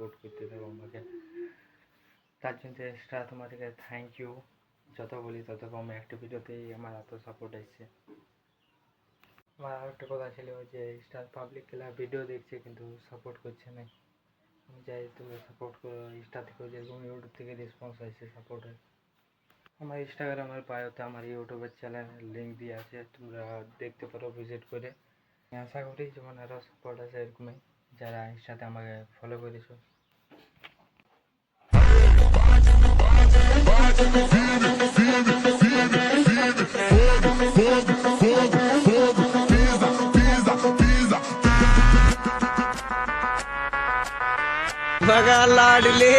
Support করতে থাকো আমাকে, তার জন্য এক্সট্রা তোমাদেরকে থ্যাংক ইউ। যত বলি তত কম, একটা ভিডিওতেই আমার এত সাপোর্ট আসছে। আমার আর একটা কথা ছিল যে স্টার পাবলিক খেলা ভিডিও দেখছে কিন্তু সাপোর্ট করছে না। আমি চাই তুমি সাপোর্ট করো, স্টার থেকে যেরকম ইউটিউব থেকে রেসপন্স আসছে সাপোর্টের। আমার ইনস্টাগ্রামের বায়োতে আমার ইউটিউবের চ্যানেলের লিঙ্ক দিয়ে আছে, তোমরা দেখতে পারো ভিজিট করে। আশা করি যেমন আরও সাপোর্ট আছে এরকমই, যারা ইনস্টাতে আমাকে ফলো করেছো। बघा लाडले